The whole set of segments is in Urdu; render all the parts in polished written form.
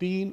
3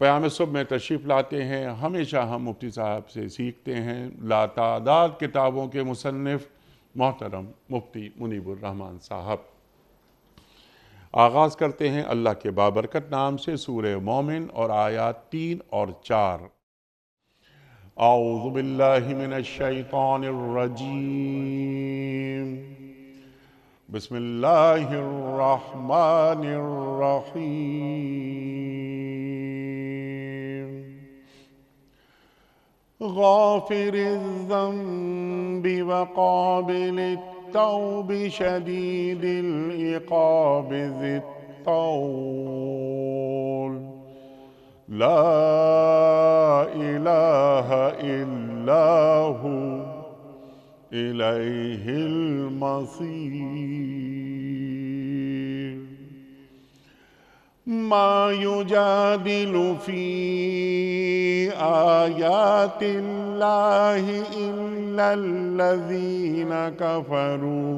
پیام صبح میں تشریف لاتے ہیں۔ ہمیشہ ہم مفتی صاحب سے سیکھتے ہیں۔ لاتعداد کتابوں کے مصنف محترم مفتی منیب الرحمان صاحب۔ آغاز کرتے ہیں اللہ کے بابرکت نام سے، سورہ مومن اور آیات 3 اور 4۔ اعوذ باللہ من الشیطان الرجیم، بسم اللہ الرحمن الرحیم۔ غافر الذنب وقابل التوب شدید العقاب ذی الطول، لا الہ الا ہو الیہ المصیر۔ ما یجادل فی آیات اللہ الا الذین کفروا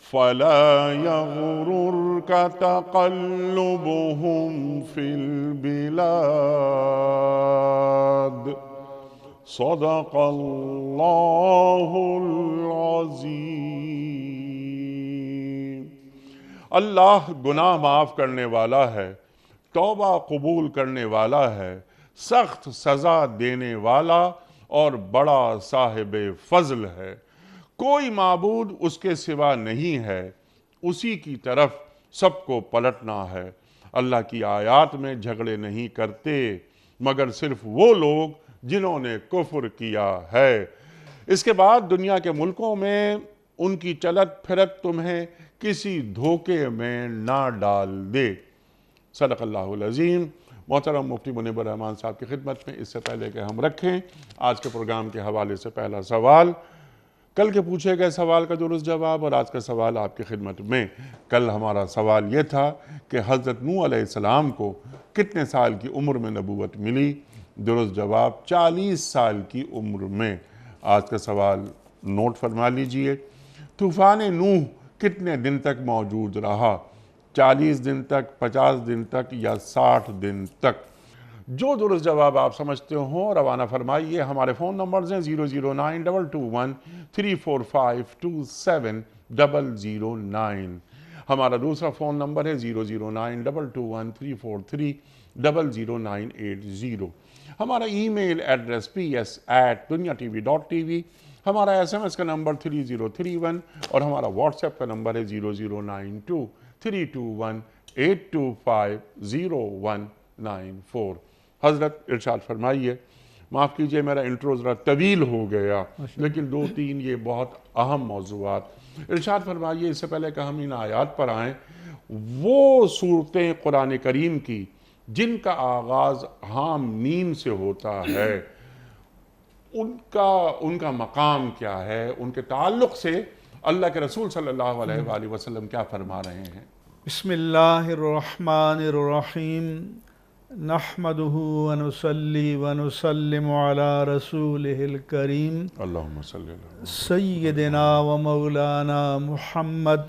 فلا یغررک تقلبهم فی البلاد، صدق اللہ العظیم۔ اللہ گناہ معاف کرنے والا ہے، توبہ قبول کرنے والا ہے، سخت سزا دینے والا اور بڑا صاحب فضل ہے۔ کوئی معبود اس کے سوا نہیں ہے، اسی کی طرف سب کو پلٹنا ہے۔ اللہ کی آیات میں جھگڑے نہیں کرتے مگر صرف وہ لوگ جنہوں نے کفر کیا ہے۔ اس کے بعد دنیا کے ملکوں میں ان کی چلت پھرت تمہیں کسی دھوکے میں نہ ڈال دے۔ صدق اللہ العظیم۔ محترم مفتی منیب الرحمان صاحب کی خدمت میں اس سے پہلے کہ ہم رکھیں آج کے پروگرام کے حوالے سے پہلا سوال، کل کے پوچھے گئے سوال کا درست جواب اور آج کا سوال آپ کی خدمت میں۔ کل ہمارا سوال یہ تھا کہ حضرت نوح علیہ السلام کو کتنے سال کی عمر میں نبوت ملی؟ درست جواب 40 سال کی عمر میں۔ آج کا سوال نوٹ فرما لیجئے۔ طوفان نوح کتنے دن تک موجود رہا؟ 40 دن تک، 50 دن تک یا 60 دن تک؟ جو درست جواب آپ سمجھتے ہوں روانہ فرمائیے۔ ہمارے فون نمبرز ہیں 0092213452709۔ ہمارا دوسرا فون نمبر ہے 009222343000980۔ ہمارا ای میل ایڈریس ps@dunyatv.tv۔ ہمارا SMS کا نمبر 3031 اور ہمارا واٹس ایپ کا نمبر ہے 009232500194۔ حضرت ارشاد فرمائیے۔ معاف کیجئے میرا انٹرو ذرا طویل ہو گیا لیکن 2-3 یہ بہت اہم موضوعات۔ ارشاد فرمائیے اس سے پہلے کہ ہم ان آیات پر آئیں، وہ صورتیں قرآن کریم کی جن کا آغاز حام میم سے ہوتا ہے، ان کا مقام کیا ہے؟ ان کے تعلق سے اللہ کے رسول صلی اللہ علیہ وآلہ وسلم کیا فرما رہے ہیں؟ بسم اللہ الرحمن الرحیم، نحمدہ ونصلی ونسلم علی رسولہ الکریم، اللہم صلی اللہ سیدنا و مولانا محمد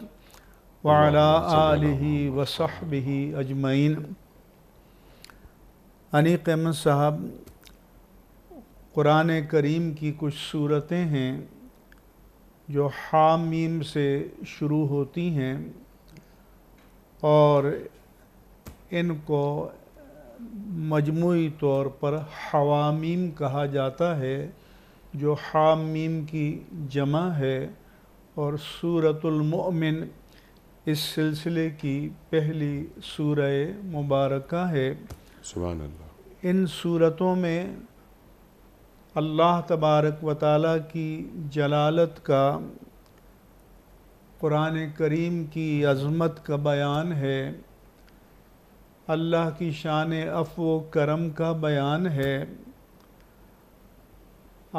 وعلی آلہ وصحبہ اجمعین۔ انیق احمد صاحب، قرآن کریم کی کچھ صورتیں ہیں جو حامیم سے شروع ہوتی ہیں اور ان کو مجموعی طور پر حوامیم کہا جاتا ہے، جو حامیم کی جمع ہے، اور سورۃ المؤمن اس سلسلے کی پہلی سورہ مبارکہ ہے۔ سبحان اللہ۔ ان صورتوں میں اللہ تبارک و تعالیٰ کی جلالت کا، قرآن کریم کی عظمت کا بیان ہے، اللہ کی شان عفو و کرم کا بیان ہے۔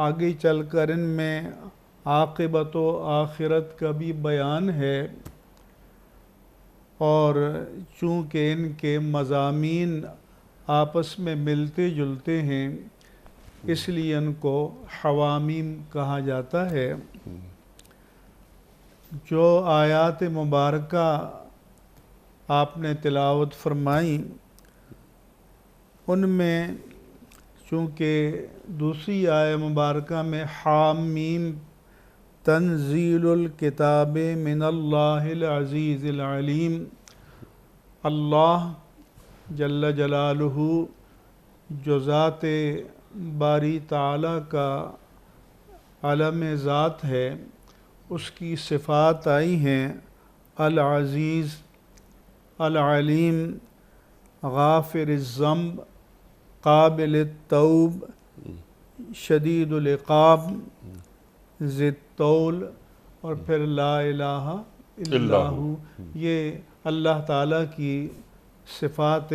آگے چل کر ان میں عاقبت و آخرت کا بھی بیان ہے، اور چونکہ ان کے مضامین آپس میں ملتے جلتے ہیں اس لیے ان کو حوامیم کہا جاتا ہے۔ جو آیات مبارکہ آپ نے تلاوت فرمائیں ان میں چونکہ دوسری آیہ مبارکہ میں حامیم تنزیل الکتاب من اللہ العزیز العلیم، اللہ جل جلالہ جو ذات باری تعالیٰ کا علم ذات ہے، اس کی صفات آئی ہیں العزیز، العلیم، غافر الذنب، قابل التوب، شدید العقاب، ذی الطول، اور پھر لا الہ الا ہو۔ یہ اللہ تعالیٰ کی صفات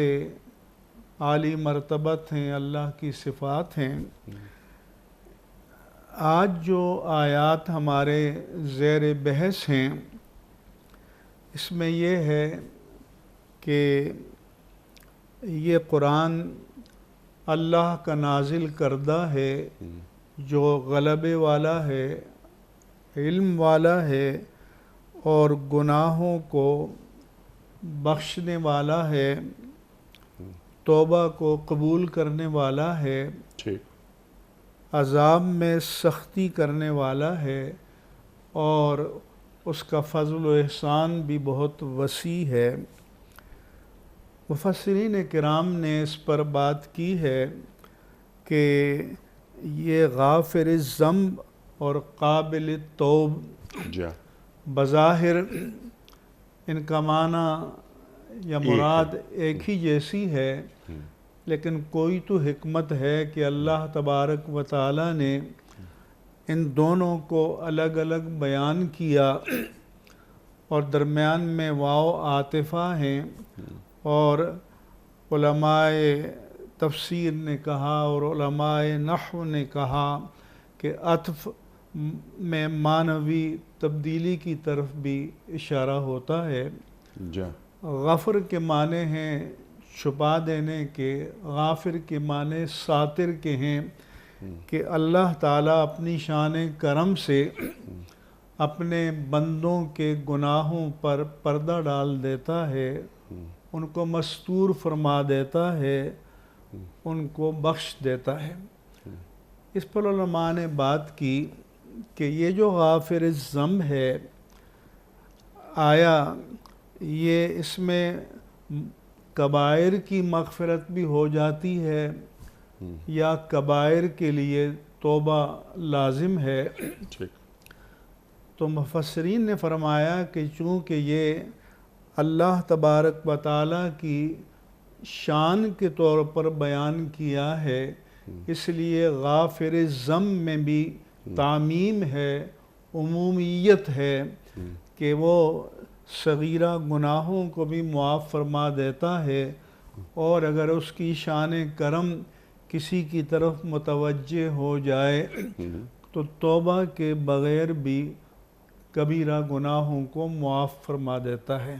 عالی مرتبت ہیں، اللہ کی صفات ہیں۔ آج جو آیات ہمارے زیر بحث ہیں، اس میں یہ ہے کہ یہ قرآن اللہ کا نازل کردہ ہے جو غلبے والا ہے، علم والا ہے، اور گناہوں کو بخشنے والا ہے، توبہ کو قبول کرنے والا ہے، عذاب میں سختی کرنے والا ہے، اور اس کا فضل و احسان بھی بہت وسیع ہے۔ مفسرین کرام نے اس پر بات کی ہے کہ یہ غافر الذنب اور قابل التوب بظاہر ان کا معنی یا مراد ایک ہی جیسی ہے، لیکن کوئی تو حکمت ہے کہ اللہ تبارک و تعالیٰ نے ان دونوں کو الگ الگ بیان کیا، اور درمیان میں واو عاطفہ ہیں، اور علماء تفسیر نے کہا اور علماء نحو نے کہا کہ عطف میں معنوی تبدیلی کی طرف بھی اشارہ ہوتا ہے۔ غفر کے معنی ہیں چھپا دینے کے، غافر کے معنی ساتر کے ہیں، کہ اللہ تعالیٰ اپنی شان کرم سے اپنے بندوں کے گناہوں پر پردہ ڈال دیتا ہے، ان کو مستور فرما دیتا ہے، ان کو بخش دیتا ہے۔ اس پر علماء نے بات کی کہ یہ جو غافر الذنب ہے، آیا یہ اس میں کبائر کی مغفرت بھی ہو جاتی ہے یا کبائر کے لیے توبہ لازم ہے؟ تو مفسرین نے فرمایا کہ چونکہ یہ اللہ تبارک و تعالیٰ کی شان کے طور پر بیان کیا ہے، اس لیے غافر الذنب میں بھی تعمیم ہے، عمومیت ہے، کہ وہ صغیرہ گناہوں کو بھی معاف فرما دیتا ہے، اور اگر اس کی شان کرم کسی کی طرف متوجہ ہو جائے تو توبہ کے بغیر بھی کبیرہ گناہوں کو معاف فرما دیتا ہے۔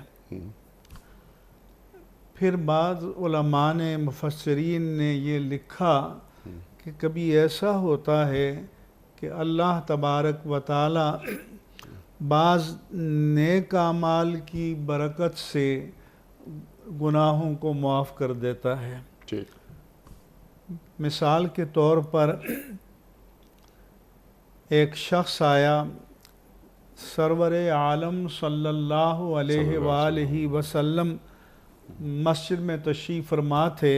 پھر بعض علماء نے، مفسرین نے یہ لکھا کہ کبھی ایسا ہوتا ہے کہ اللہ تبارک و تعالی بعض نیک اعمال کی برکت سے گناہوں کو معاف کر دیتا ہے۔ مثال کے طور پر ایک شخص آیا، سرور عالم صلی اللہ علیہ وآلہ وسلم مسجد میں تشریف فرما تھے،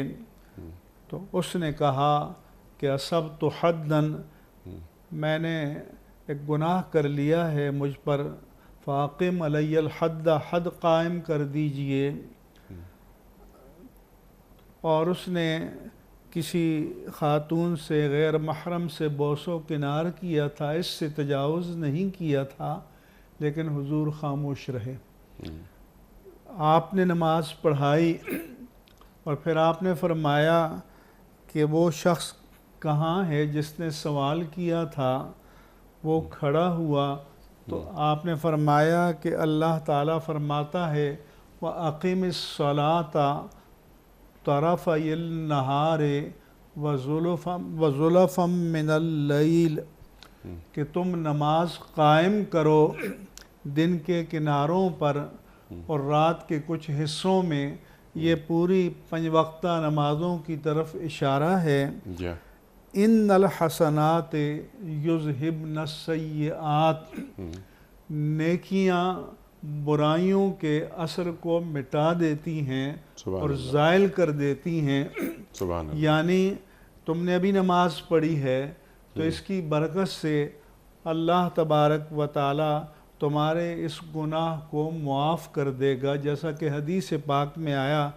تو اس نے کہا کہ اصبت حدا، میں نے ایک گناہ کر لیا ہے، مجھ پر فاقم علی الحد، حد قائم کر دیجئے۔ اور اس نے کسی خاتون سے، غیر محرم سے بوس و کنار کیا تھا، اس سے تجاوز نہیں کیا تھا، لیکن حضور خاموش رہے۔ آپ نے نماز پڑھائی اور پھر آپ نے فرمایا کہ وہ شخص کہاں ہے جس نے سوال کیا تھا؟ وہ کھڑا ہوا، تو آپ نے فرمایا کہ اللہ تعالیٰ فرماتا ہے وَأَقِمِ الصَّلَاةَ طَرَفَيِ النَّهَارِ وَزُلَفًا مِّنَ اللَّيْلِ، کہ تم نماز قائم کرو دن کے کناروں پر اور رات کے کچھ حصوں میں، یہ پوری 5 وقتہ نمازوں کی طرف اشارہ ہے۔ جی ان الحسنات یذہبن السیئات، نیکیاں برائیوں کے اثر کو مٹا دیتی ہیں سبحان اور اللہ، زائل کر دیتی ہیں۔ سبحان اللہ، یعنی تم نے ابھی نماز پڑھی ہے تو اس کی برکت سے اللہ تبارک و تعالی تمہارے اس گناہ کو معاف کر دے گا، جیسا کہ حدیث پاک میں آیا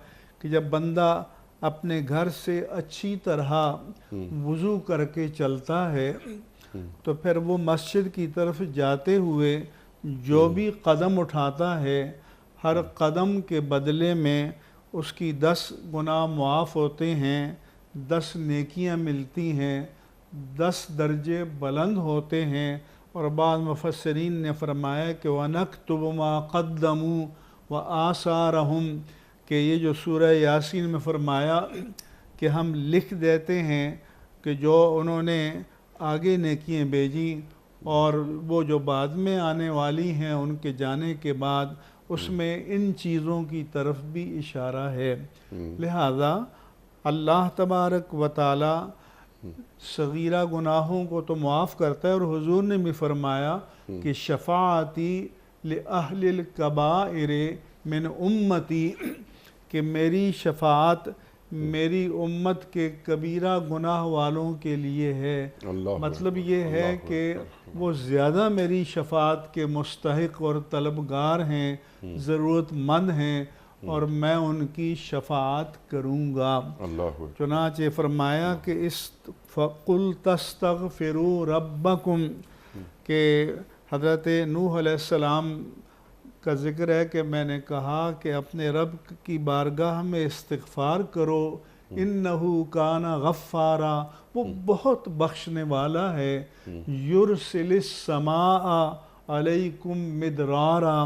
کہ جب بندہ اپنے گھر سے اچھی طرح وضو کر کے چلتا ہے تو پھر وہ مسجد کی طرف جاتے ہوئے جو بھی قدم اٹھاتا ہے، ہر قدم کے بدلے میں اس کی 10 گناہ معاف ہوتے ہیں، 10 نیکیاں ملتی ہیں، 10 درجے بلند ہوتے ہیں۔ اور بعض مفسرین نے فرمایا کہ وَنَكْتُبُ مَا قَدَّمُوا وَآثَارَهُمْ، کہ یہ جو سورہ یاسین میں فرمایا کہ ہم لکھ دیتے ہیں کہ جو انہوں نے آگے نیکیاں بھیجی اور وہ جو بعد میں آنے والی ہیں ان کے جانے کے بعد، اس میں ان چیزوں کی طرف بھی اشارہ ہے۔ لہذا اللہ تبارک و تعالی صغیرہ گناہوں کو تو معاف کرتا ہے، اور حضور نے بھی فرمایا کہ شفاعتی لأہل الکبائر من امتی، کہ میری شفاعت میری امت کے کبیرہ گناہ والوں کے لیے ہے۔ اللہ مطلب یہ ہے کہ وہ زیادہ میری شفاعت کے مستحق اور طلبگار ہیں، ضرورت مند ہیں، اور میں ان کی شفاعت کروں گا۔ اللہ چنانچہ فرمایا کہ فَقُلْ تَسْتَغْفِرُوا رَبَّكُمْ، کہ حضرت نوح علیہ السلام کا ذکر ہے کہ میں نے کہا کہ اپنے رب کی بارگاہ میں استغفار کرو، انہو کان غفارا، وہ بہت بخشنے والا ہے، یرسل السماء علیکم مدرارا،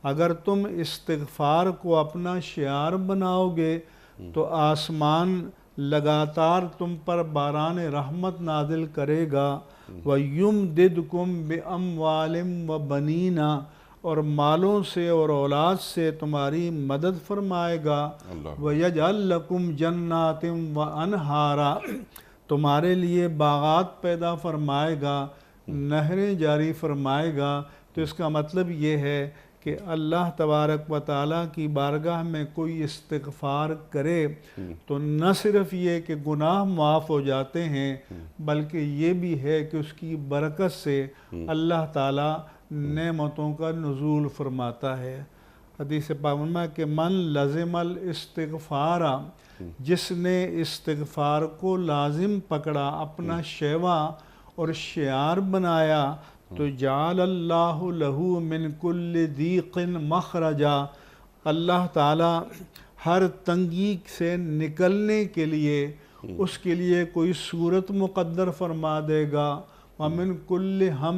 اگر تم استغفار کو اپنا شعار بناؤ گے تو آسمان لگاتار تم پر باران رحمت نازل کرے گا، وَيُمْدِدْكُمْ بِأَمْوَالٍ وَبَنِينَ، اور مالوں سے اور اولاد سے تمہاری مدد فرمائے گا، وَيَجْعَلْ لَكُمْ جَنَّاتٍ وَأَنْہَارًا، تمہارے لیے باغات پیدا فرمائے گا، نہریں جاری فرمائے گا۔ تو اس کا مطلب یہ ہے کہ اللہ تبارک و تعالیٰ کی بارگاہ میں کوئی استغفار کرے تو نہ صرف یہ کہ گناہ معاف ہو جاتے ہیں، بلکہ یہ بھی ہے کہ اس کی برکت سے اللہ تعالیٰ نعمتوں کا نزول فرماتا ہے۔ حدیث پاک میں کہ من لزم الاستغفار، جس نے استغفار کو لازم پکڑا، اپنا شیوا اور شعار بنایا، تو جعل اللہ لہ من کل ضیق مخرجا، اللہ تعالیٰ ہر تنگی سے نکلنے کے لیے اس کے لیے کوئی صورت مقدر فرما دے گا، ومن کل ہم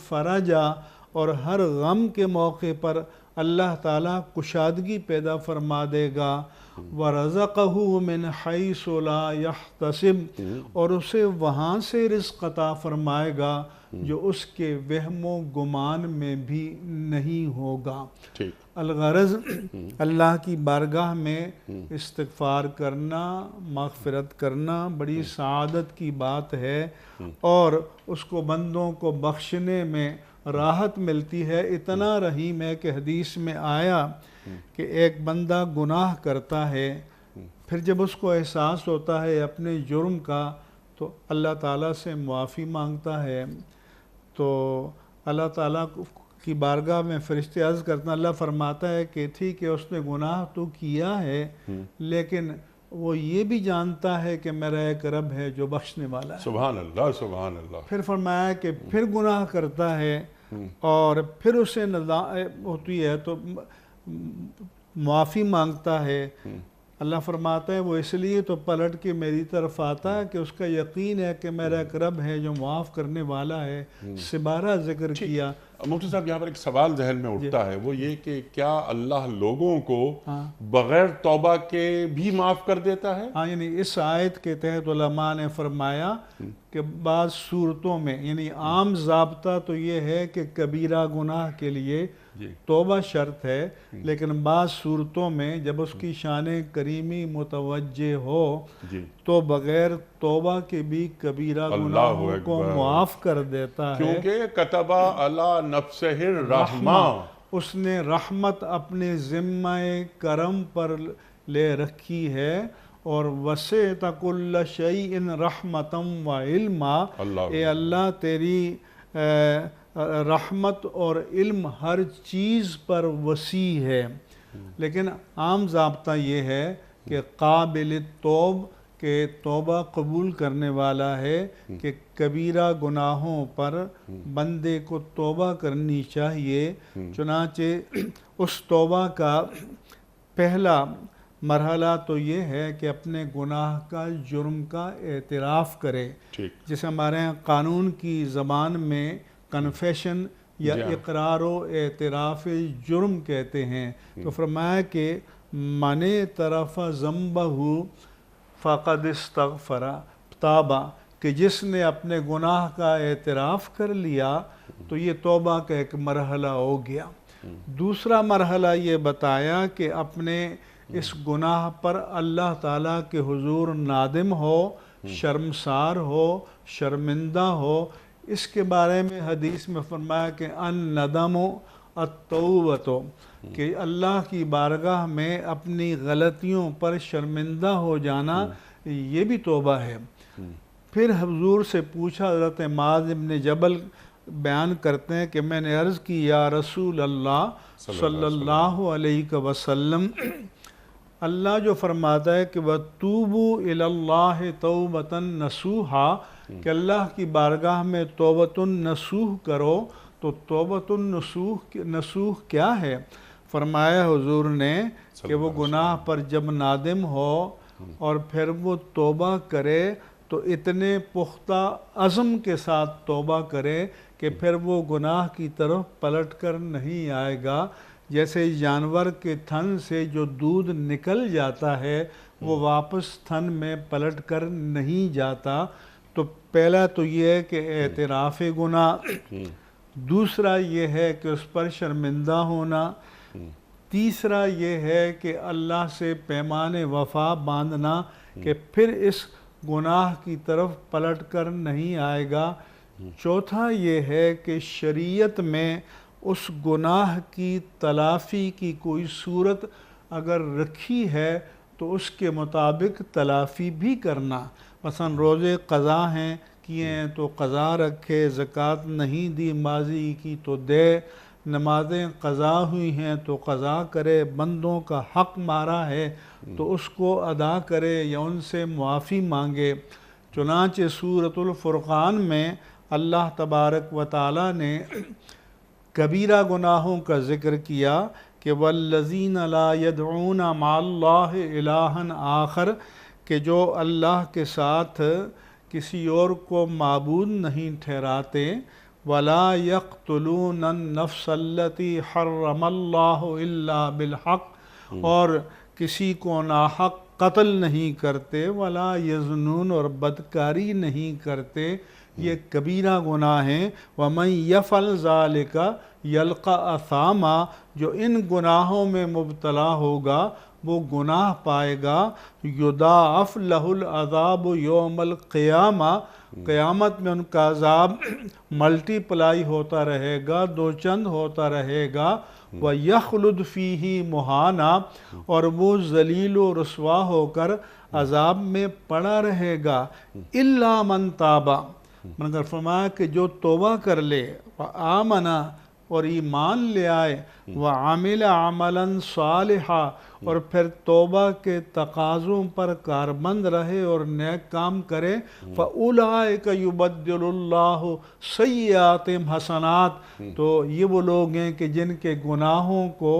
فرجا، اور ہر غم کے موقع پر اللہ تعالیٰ کشادگی پیدا فرما دے گا، وَرَزَقَهُ مِنْ حَيْثُ لَا يَحْتَسِبْ، اور اسے وہاں سے رزق عطا فرمائے گا جو اس کے وہم و گمان میں بھی نہیں ہوگا۔ الغرض اللہ کی بارگاہ میں استغفار کرنا، مغفرت کرنا بڑی سعادت کی بات ہے، اور اس کو بندوں کو بخشنے میں راحت ملتی ہے۔ اتنا رحیم ہے کہ حدیث میں آیا کہ ایک بندہ گناہ کرتا ہے، پھر جب اس کو احساس ہوتا ہے اپنے جرم کا تو اللہ تعالیٰ سے معافی مانگتا ہے، تو اللہ تعالیٰ کی بارگاہ میں فرشتے عرض کرتے ہیں، اللہ فرماتا ہے کہ ٹھیک ہے اس نے گناہ تو کیا ہے لیکن وہ یہ بھی جانتا ہے کہ میرا ایک رب ہے جو بخشنے والا ہے۔ سبحان اللہ، سبحان اللہ۔ پھر فرمایا کہ پھر گناہ کرتا ہے اور پھر اسے ہوتی ہے تو معافی مانگتا ہے، اللہ فرماتا ہے وہ اس لیے تو پلٹ کے میری طرف آتا ہے کہ اس کا یقین ہے کہ میرا ایک رب ہے جو معاف کرنے والا ہے۔ سبارہ ذکر کیا۔ مفتی صاحب یہاں پر ایک سوال ذہن میں اٹھتا ہے، وہ یہ کہ کیا اللہ لوگوں کو بغیر توبہ کے بھی معاف کر دیتا ہے؟ ہاں، یعنی اس آیت کے تحت علماء نے فرمایا کہ بعض صورتوں میں، یعنی عام ضابطہ تو یہ ہے کہ کبیرہ گناہ کے لیے جی توبہ شرط ہے، لیکن بعض صورتوں میں جب اس کی شان کریمی متوجہ ہو جی تو بغیر توبہ کے بھی کبیرہ اللہ گناہوں کو اکبر، معاف کر دیتا ہے۔ کیونکہ کتبہ علی نفسہ الرحمہ، اس نے رحمت اپنے ذمہ کرم پر لے رکھی ہے، اور وسعت کل شیء رحمتا و علما، اے اللہ تیری رحمت اور علم ہر چیز پر وسیع ہے۔ لیکن عام ضابطہ یہ ہے کہ قابل توب، کہ توبہ قبول کرنے والا ہے، کہ کبیرہ گناہوں پر بندے کو توبہ کرنی چاہیے۔ چنانچہ اس توبہ کا پہلا مرحلہ تو یہ ہے کہ اپنے گناہ کا، جرم کا اعتراف کرے، جسے ہمارے یہاں قانون کی زبان میں کنفیشن یا اقرار و اعتراف جرم کہتے ہیں۔ تو فرمایا کہ من اعترف ذنبہ فقد استغفر تابا، کہ جس نے اپنے گناہ کا اعتراف کر لیا تو یہ توبہ کا ایک مرحلہ ہو گیا۔ دوسرا مرحلہ یہ بتایا کہ اپنے اس گناہ پر اللہ تعالیٰ کے حضور نادم ہو، شرمسار ہو، شرمندہ ہو۔ اس کے بارے میں حدیث میں فرمایا کہ الندم التوبۃ، کہ اللہ کی بارگاہ میں اپنی غلطیوں پر شرمندہ ہو جانا یہ بھی توبہ ہے۔ پھر حضور سے پوچھا، حضرت معاذ بن جبل بیان کرتے ہیں کہ میں نے عرض کی یا رسول اللہ صلی اللہ علیہ وسلم، اللہ جو فرماتا ہے کہ وَتُوبُوا إِلَى اللَّهِ تَوْبَةً نَصُوحًا، کہ اللہ کی بارگاہ میں توبۃ النصوح کرو، تو توبۃ النصوح کیا ہے؟ فرمایا حضور نے کہ وہ گناہ پر جب نادم ہو اور پھر وہ توبہ کرے تو اتنے پختہ عزم کے ساتھ توبہ کرے کہ پھر وہ گناہ کی طرف پلٹ کر نہیں آئے گا۔ جیسے جانور کے تھن سے جو دودھ نکل جاتا ہے وہ واپس تھن میں پلٹ کر نہیں جاتا۔ تو پہلا تو یہ ہے کہ اعتراف گناہ، دوسرا یہ ہے کہ اس پر شرمندہ ہونا، تیسرا یہ ہے کہ اللہ سے پیمان وفا باندھنا کہ پھر اس گناہ کی طرف پلٹ کر نہیں آئے گا، چوتھا یہ ہے کہ شریعت میں اس گناہ کی تلافی کی کوئی صورت اگر رکھی ہے تو اس کے مطابق تلافی بھی کرنا، مثلا روزے قضا ہیں کیے ہیں تو قضا رکھے، زکوٰۃ نہیں دی ماضی کی تو دے، نمازیں قضا ہوئی ہیں تو قضا کرے، بندوں کا حق مارا ہے تو اس کو ادا کرے یا ان سے معافی مانگے۔ چنانچہ سورۃ الفرقان میں اللہ تبارک و تعالیٰ نے کبیرہ گناہوں کا ذکر کیا کہ وَالَّذِينَ لَا يَدْعُونَ مَعَ اللَّهِ إِلَٰهًا آخر، کہ جو اللہ کے ساتھ کسی اور کو معبود نہیں ٹھہراتے، وَلَا يَقْتُلُونَ النَّفْسَ الَّتِي حَرَّمَ اللَّهُ إِلَّا بِالْحَقِّ، اور کسی کو ناحق قتل نہیں کرتے، وَلَا يَزْنُونَ، اور بدکاری نہیں کرتے، یہ کبیرہ گناہ ہیں۔ وَمَنْ يَفْعَلْ ذَلِكَ يَلْقَ أَثَامًا، جو ان گناہوں میں مبتلا ہوگا وہ گناہ پائے گا، یُضَاعَفْ لَهُ الْعَذَابُ يَوْمَ الْقِيَامَةِ، قیامت میں ان کا عذاب ملٹی پلائی ہوتا رہے گا، دو چند ہوتا رہے گا، وَيَخْلُدْ فِيهِ مُهَانًا، اور وہ ذلیل و رسوا ہو کر عذاب میں پڑا رہے گا۔ إِلَّا مَنْ تَابَ، مگر فرمایا کہ جو توبہ کر لے، وَآمَنَ، اور ایمان لے آئے، وَعَمِلَ عَمَلًا صَالِحًا، اور پھر توبہ کے تقاضوں پر کاربند رہے اور نیک کام کرے، فَأُولَئِكَ يُبَدِّلُ اللَّهُ سَيِّئَاتِهِمْ حَسَنَاتٍ، تو یہ وہ لوگ ہیں کہ جن کے گناہوں کو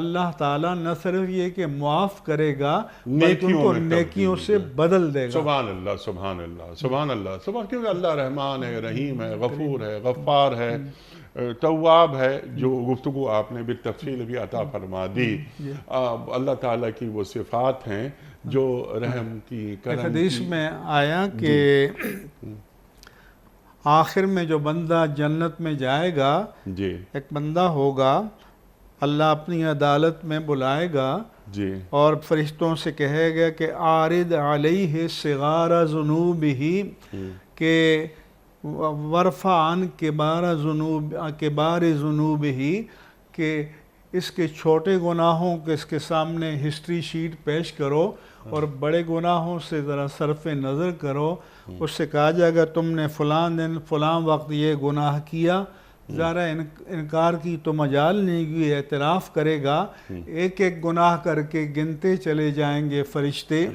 اللہ تعالیٰ نہ صرف یہ کہ معاف کرے گا بلکہ ان کو نیکیوں سے بدل دے گا۔ سبحان اللہ، سبحان اللہ، سبحان اللہ، کیونکہ اللہ رحمان ہے، رحیم ہے، غفور ہے، غفار ہے، تواب ہے، جو گفتگو آپ نے بالتفصیل بھی عطا فرما دی۔ اللہ تعالیٰ کی وہ صفات ہیں جو رحم کی، کرم کی۔ حدیث میں آیا کہ آخر میں جو بندہ جنت میں جائے گا، جی ایک بندہ ہوگا، اللہ اپنی عدالت میں بلائے گا جی اور فرشتوں سے کہے گا کہ عارض علیہ صغار ذنوبہ، کہ ورفع عن کبار ذنوبہ، کہ اس کے چھوٹے گناہوں کے اس کے سامنے ہسٹری شیٹ پیش کرو اور بڑے گناہوں سے ذرا صرف نظر کرو. اس سے کہا جائے گا تم نے فلاں دن فلاں وقت یہ گناہ کیا، ذرا انکار کی تو مجال نہیں ہوئی، اعتراف کرے گا. ایک ایک گناہ کر کے گنتے چلے جائیں گے فرشتے،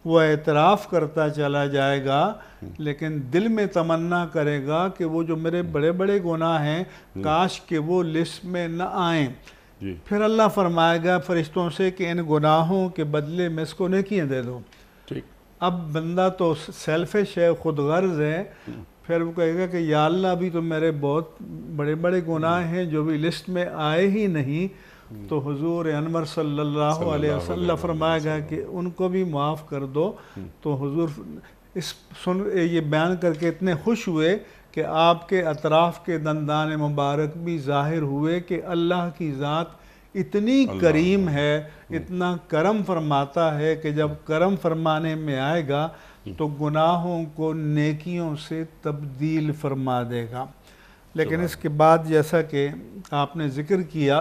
وہ اعتراف کرتا چلا جائے گا، لیکن دل میں تمنا کرے گا کہ وہ جو میرے بڑے بڑے گناہ ہیں کاش کہ وہ لسٹ میں نہ آئیں. جی پھر اللہ فرمائے گا فرشتوں سے کہ ان گناہوں کے بدلے میں اس کو نیکیاں دے دو. ٹھیک. اب بندہ تو سیلفش ہے، خود غرض ہے، پھر وہ کہے گا کہ یا اللہ ابھی تو میرے بہت بڑے بڑے گناہ ہیں جو بھی لسٹ میں آئے ہی نہیں. تو حضور انور صلی اللہ علیہ وسلم فرمائے گا کہ ان کو بھی معاف کر دو. تو حضور یہ بیان کر کے اتنے خوش ہوئے کہ آپ کے اطراف کے دندان مبارک بھی ظاہر ہوئے کہ اللہ کی ذات اتنی کریم ہے، اتنا کرم فرماتا ہے کہ جب کرم فرمانے میں آئے گا تو گناہوں کو نیکیوں سے تبدیل فرما دے گا. لیکن اس کے بعد جیسا کہ آپ نے ذکر کیا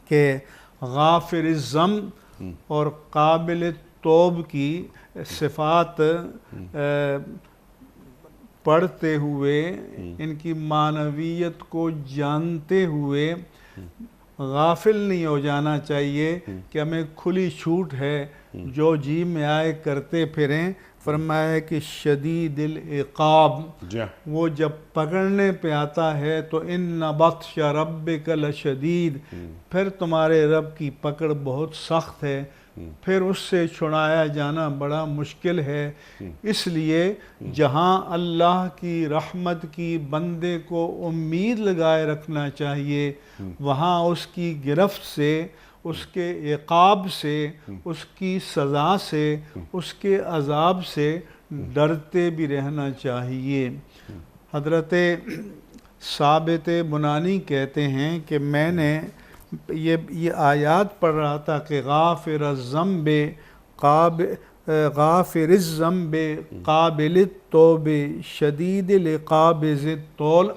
کہ غافر الذنب اور قابل توب کی صفات پڑھتے ہوئے، ان کی معنویت کو جانتے ہوئے غافل نہیں ہو جانا چاہیے کہ ہمیں کھلی چھوٹ ہے، جو جی میں آئے کرتے پھریں. فرمایا کہ شدید العقاب، وہ جب پکڑنے پہ آتا ہے تو ان بطش ربک لشدید، پھر تمہارے رب کی پکڑ بہت سخت ہے، پھر اس سے چھڑایا جانا بڑا مشکل ہے. اس لیے جہاں اللہ کی رحمت کی بندے کو امید لگائے رکھنا چاہیے، وہاں اس کی گرفت سے، اس کے عقاب سے، اس کی سزا سے، اس کے عذاب سے ڈرتے بھی رہنا چاہیے. حضرت ثابت بنانی کہتے ہیں کہ میں نے یہ آیات پڑھ رہا تھا کہ غافر الذنب قابل التوب شدید العقاب ذی الطول.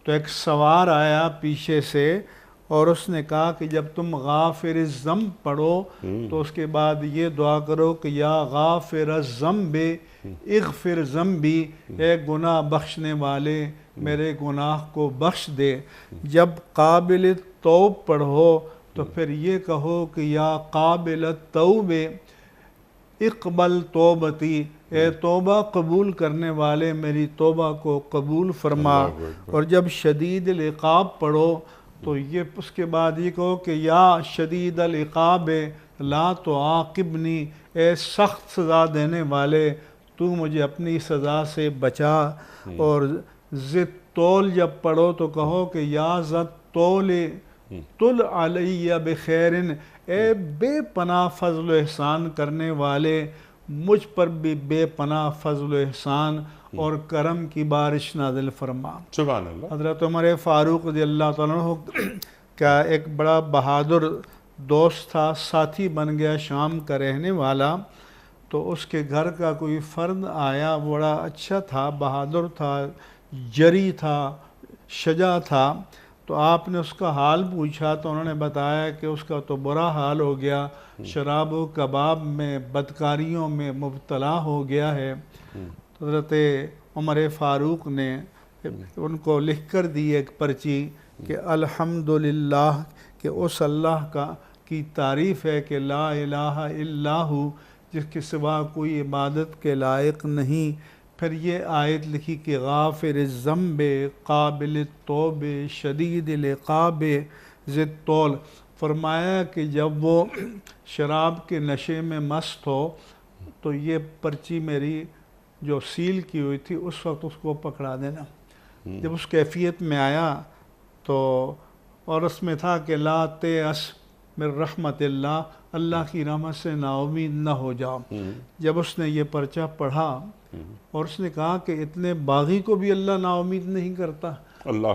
تو ایک سوار آیا پیچھے سے اور اس نے کہا کہ جب تم غافر الذنب پڑھو تو اس کے بعد یہ دعا کرو کہ یا غافر الذنب اغفر ذنبی، اے گناہ بخشنے والے میرے گناہ کو بخش دے. جب قابل توب پڑھو تو پھر یہ کہو کہ یا قابل التوب اقبل توبتی، اے توبہ قبول کرنے والے میری توبہ کو قبول فرما. اور جب شدید العقاب پڑھو تو یہ اس کے بعد یہ کہو کہ یا شدید العقاب لا تعاقبنی، اے سخت سزا دینے والے تو مجھے اپنی سزا سے بچا. اور ذی الطول جب پڑھو تو کہو کہ یا ذی الطول طل علی بخیر، اے بے پناہ فضل و احسان کرنے والے مجھ پر بھی بے پناہ فضل و احسان اور کرم کی بارش نازل فرما. سبحان اللہ. حضرت عمر فاروق رضی اللہ تعالیٰ عنہ کا ایک بڑا بہادر دوست تھا، ساتھی بن گیا، شام کا رہنے والا. تو اس کے گھر کا کوئی فرد آیا، بڑا اچھا تھا، بہادر تھا، جری تھا، شجاع تھا. تو آپ نے اس کا حال پوچھا تو انہوں نے بتایا کہ اس کا تو برا حال ہو گیا، شراب و کباب میں بدکاریوں میں مبتلا ہو گیا ہے. حضرت عمر فاروق نے ان کو لکھ کر دی ایک پرچی کہ الحمدللہ، کہ اس اللہ کی تعریف ہے کہ لا الہ الا ہو، جس کے سوا کوئی عبادت کے لائق نہیں. پھر یہ آیت لکھی کہ غافر الذنب قابل التوب شدید العقاب ذی الطول. فرمایا کہ جب وہ شراب کے نشے میں مست ہو تو یہ پرچی میری جو سیل کی ہوئی تھی اس وقت اس کو پکڑا دینا. جب اس کیفیت میں آیا تو اور اس میں تھا کہ لا تیأس من رحمت اللہ، اللہ کی رحمت سے نا امید نہ ہو جاؤ۔ جب اس نے یہ پرچہ پڑھا اور اس نے کہا کہ اتنے باغی کو بھی اللہ نا امید نہیں کرتا،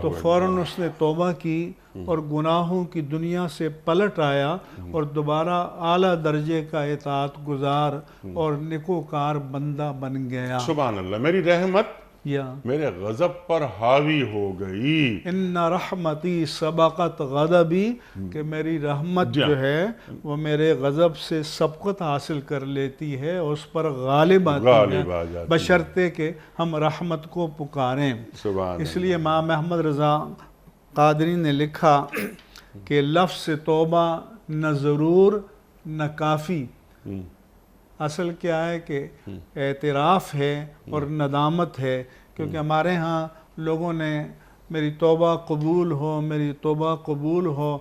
تو فوراً اس نے توبہ کی اور گناہوں کی دنیا سے پلٹ آیا اور دوبارہ اعلیٰ درجے کا اطاعت گزار اور نیکوکار بندہ بن گیا۔ سبحان اللہ، میری رحمت میرے غضب پر حاوی ہو گئی۔ ان رحمتی سبقت غضبی، کہ میری رحمت جو ہے وہ میرے غضب سے سبقت حاصل کر لیتی ہے، اس پر غالب آتی ہے، بشرطے کہ ہم رحمت کو پکاریں۔ اس لیے امام احمد رضا قادری نے لکھا کہ لفظ توبہ نہ ضرور نہ کافی، اصل کیا ہے کہ اعتراف ہے اور ندامت ہے، کیونکہ ہمارے ہاں لوگوں نے میری توبہ قبول ہو، میری توبہ قبول ہو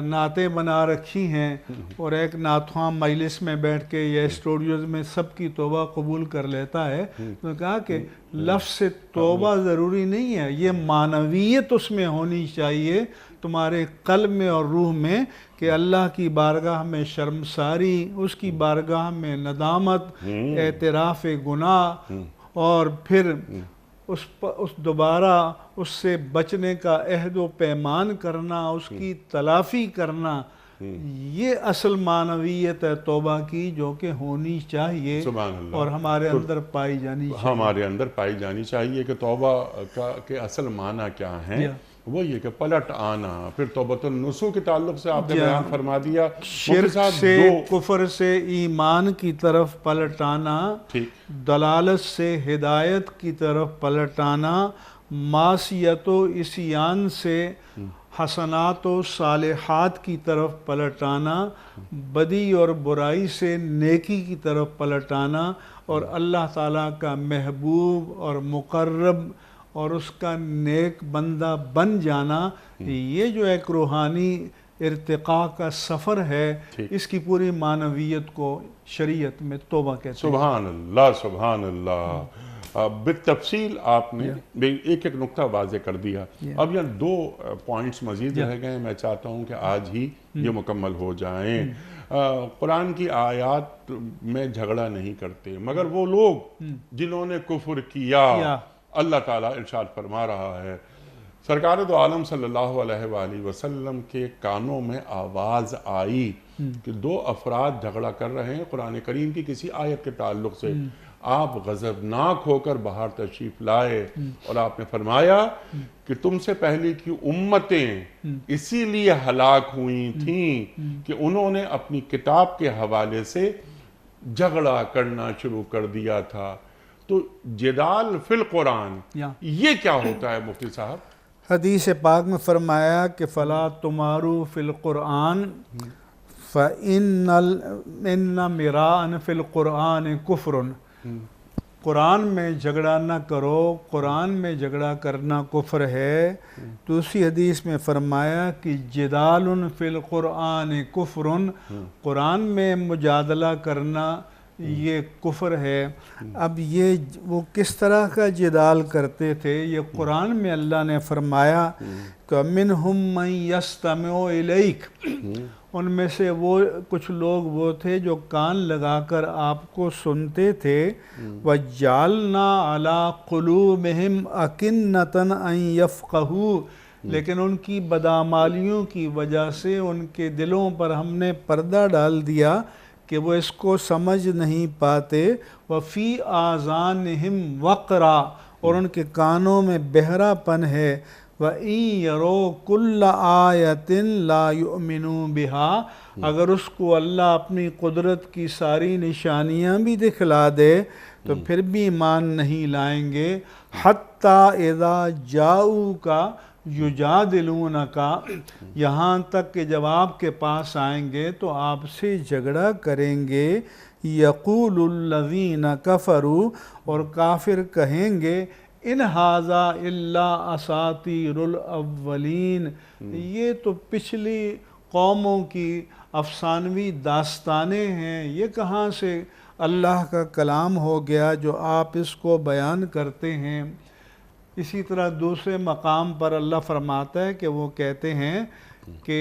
نعتیں بنا رکھی ہیں، اور ایک نعتخواں مجلس میں بیٹھ کے یا اسٹوڈیوز میں سب کی توبہ قبول کر لیتا ہے۔ تو کہا کہ لفظ توبہ ضروری نہیں ہے، یہ معنویت اس میں ہونی چاہیے تمہارے قلب میں اور روح میں، کہ اللہ کی بارگاہ میں شرمساری، اس کی بارگاہ میں ندامت، اعتراف گناہ، اور پھر اس دوبارہ اس سے بچنے کا عہد و پیمان کرنا، اس کی تلافی کرنا، یہ اصل معنویت ہے توبہ کی، جو کہ ہونی چاہیے اور ہمارے اندر پائی جانی چاہیے۔ ہمارے اندر پائی جانی چاہیے کہ توبہ کے اصل معنی کیا ہیں، وہ یہ کہ پلٹ آنا۔ پھر توبۃ النصوح کے تعلق سے آپ نے بیان فرما دیا، شرک سے، کفر سے ایمان کی طرف پلٹ آنا، دلالت سے ہدایت کی طرف پلٹ آنا، معصیت و عصیان سے حسنات و صالحات کی طرف پلٹ آنا، بدی اور برائی سے نیکی کی طرف پلٹ آنا، اور اللہ تعالیٰ کا محبوب اور مقرب اور اس کا نیک بندہ بن جانا۔ یہ جو ایک روحانی ارتقاء کا سفر ہے، اس کی پوری معنویت کو شریعت میں توبہ کہتے ہیں۔ سبحان اللہ، سبحان اللہ۔ بالتفصیل آپ نے ایک ایک نقطہ واضح کر دیا۔ اب یہاں دو پوائنٹس مزید رہ گئے ہیں، میں چاہتا ہوں کہ آج ہی یہ مکمل ہو جائیں۔ قرآن کی آیات میں جھگڑا نہیں کرتے، مگر وہ لوگ جنہوں نے کفر کیا، اللہ تعالیٰ ارشاد فرما رہا ہے، سرکار دو عالم صلی اللہ علیہ وآلہ وسلم کے کانوں میں آواز آئی کہ دو افراد جھگڑا کر رہے ہیں قرآن کریم کی کسی آیت کے تعلق سے۔ آپ غضبناک ہو کر باہر تشریف لائے اور آپ نے فرمایا کہ تم سے پہلے کی امتیں اسی لیے ہلاک ہوئی تھیں کہ انہوں نے اپنی کتاب کے حوالے سے جھگڑا کرنا شروع کر دیا تھا۔ تو جدال فی القرآن یہ کیا ہوتا ہے مفتی صاحب؟ حدیث پاک میں فرمایا کہ فَلَا تُمَارُوا فِي الْقُرْآنِ فَإِنَّ مِرَاءً فِي الْقُرْآنِ كُفْرٌ۔ قرآن میں جھگڑا نہ کرو، قرآن میں جھگڑا کرنا کفر ہے۔ دوسری حدیث میں فرمایا کہ جدال فی القرآن کفر، قرآن میں مجادلہ کرنا یہ کفر ہے۔ اب یہ وہ کس طرح کا جدال کرتے تھے؟ یہ قرآن میں اللہ نے فرمایا کہ مِنْهُمْ مَنْ يَسْتَمِعُ إِلَيْكَ، ان میں سے وہ کچھ لوگ وہ تھے جو کان لگا کر آپ کو سنتے تھے۔ وَجَعَلْنَا عَلَىٰ قُلُوبِهِمْ أَكِنَّةً أَن يَفْقَهُوا، لیکن ان کی بدعمالیوں کی وجہ سے ان کے دلوں پر ہم نے پردہ ڈال دیا کہ وہ اس کو سمجھ نہیں پاتے۔ وَفِي آذَانِهِمْ وَقْرًا، اور ان کے کانوں میں بہرا پن ہے۔ وَإِن يَرَوْا كُلَّ آيَةٍ لَا يُؤْمِنُوا بِهَا، اگر اس کو اللہ اپنی قدرت کی ساری نشانیاں بھی دکھلا دے تو پھر بھی ایمان نہیں لائیں گے۔ حَتَّى إِذَا جَاءُوكَ يُجَادِلُونَكَ، یہاں تک کہ جب آپ کے پاس آئیں گے تو آپ سے جھگڑا کریں گے۔ يَقُولُ الَّذِينَ كَفَرُوا، اور کافر کہیں گے ان ھذا الا اساطیر الاولین، یہ تو پچھلی قوموں کی افسانوی داستانیں ہیں، یہ کہاں سے اللہ کا کلام ہو گیا جو آپ اس کو بیان کرتے ہیں۔ اسی طرح دوسرے مقام پر اللہ فرماتا ہے کہ وہ کہتے ہیں کہ